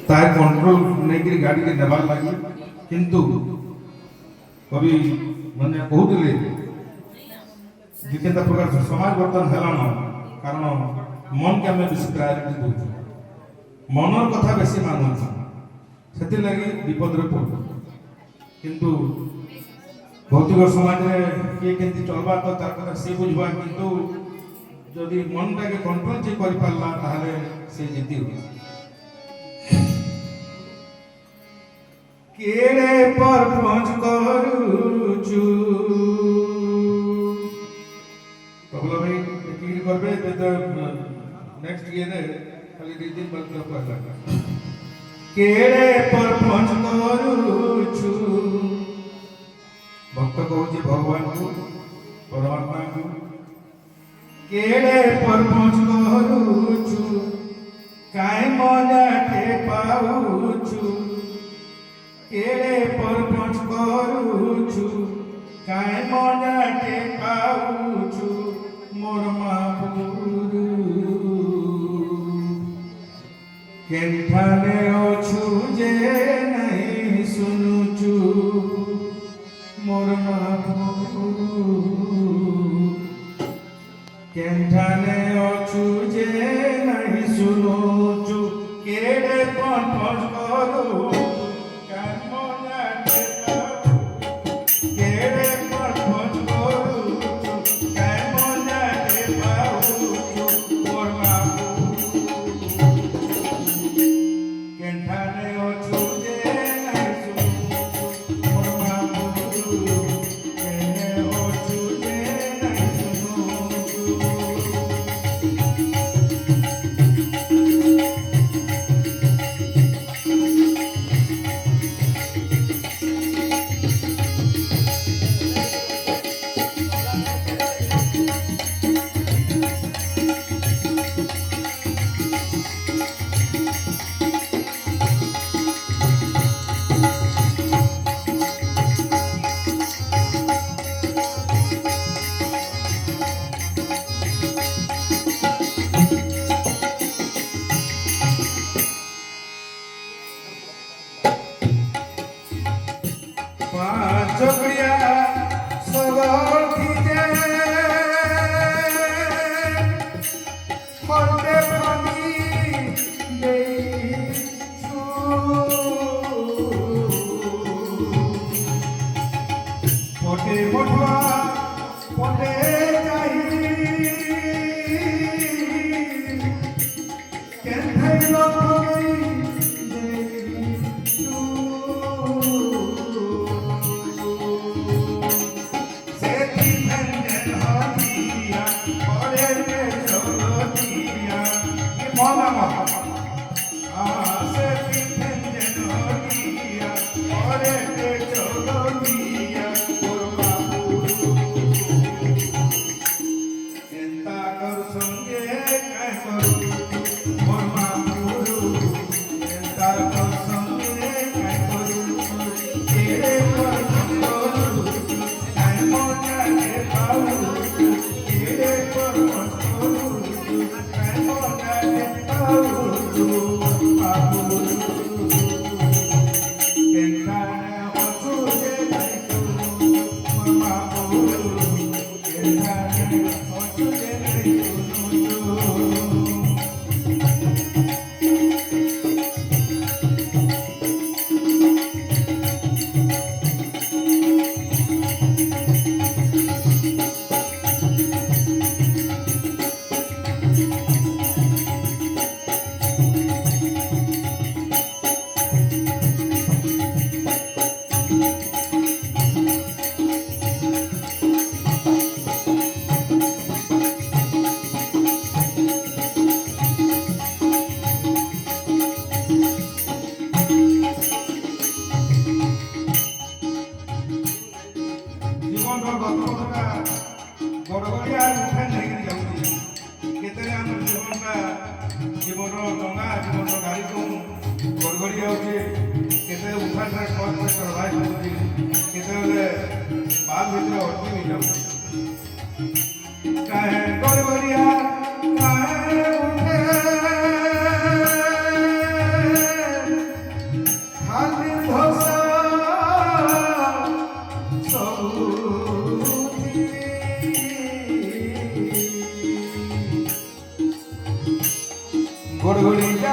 तार कंट्रोल नहीं गाड़ी के नेबार लगी किंतु कवि माने कहते जितेंद्र प्रकार समाज बर्तन है कारण मन के आम बेसी प्रायोरिटी दूँ मनर कथा बेसी मानु से लगी विपद पड़ू किंतु भौतिक समाज में किए केमती चलवा तो तार कथा सी बुझवा किंतु जदि मन टाके कंट्रोल जे कर पारला ताहले से जीती केड़े पर पहुंच करूचु तबला भाई की करबे तो नेक्स्ट ये रे खाली दिन बंद कर पाला केड़े पर पहुंच करूचु भक्त कहूँ भगवान को परमात्मा को केड़े पर पहुंच करूचु काई मजा के पाऊचु केड़े पर पहुंच करूचु काई मजा के पाऊचु मोर मापुरु केठाने ओछु जे नहीं सुनुचु मोर मापुरु केठाने ओछु जे नहीं सुनुचु केड़े पर पहुंच करूचु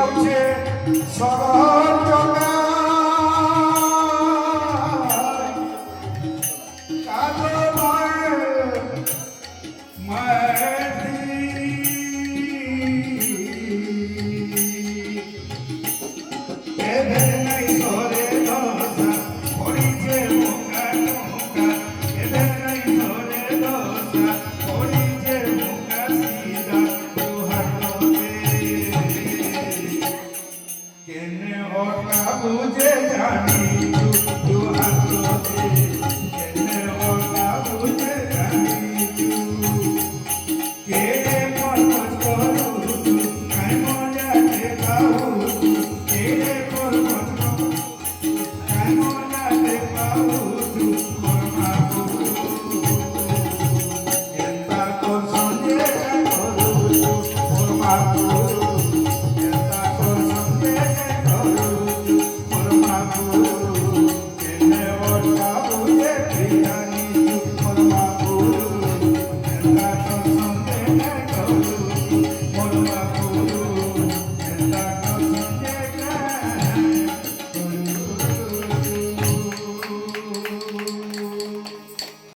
যাচ্ছে সরল জগা কালো মায়ের এদের নাই ধরে দশা পড়িছে মুখা মুখা এদের নাই ধরে দশা পড়িছে মুখা সিধা দুহাত কেনে ওটা বুঝে জানি দুহাত কেনে ওটা বুঝে জানি কেড়ে পরপচ করু খাই মজা দেখাও কেড়ে পরপচ করু খাই মজা দেখাও কর্মা এন্তা তোর সঙ্গে করু কর্মা এন্তা তোর সঙ্গে করু কর্মা কেনে ওটা বুঝে জানি কর্মা এন্তা তোর সঙ্গে করু কর্মা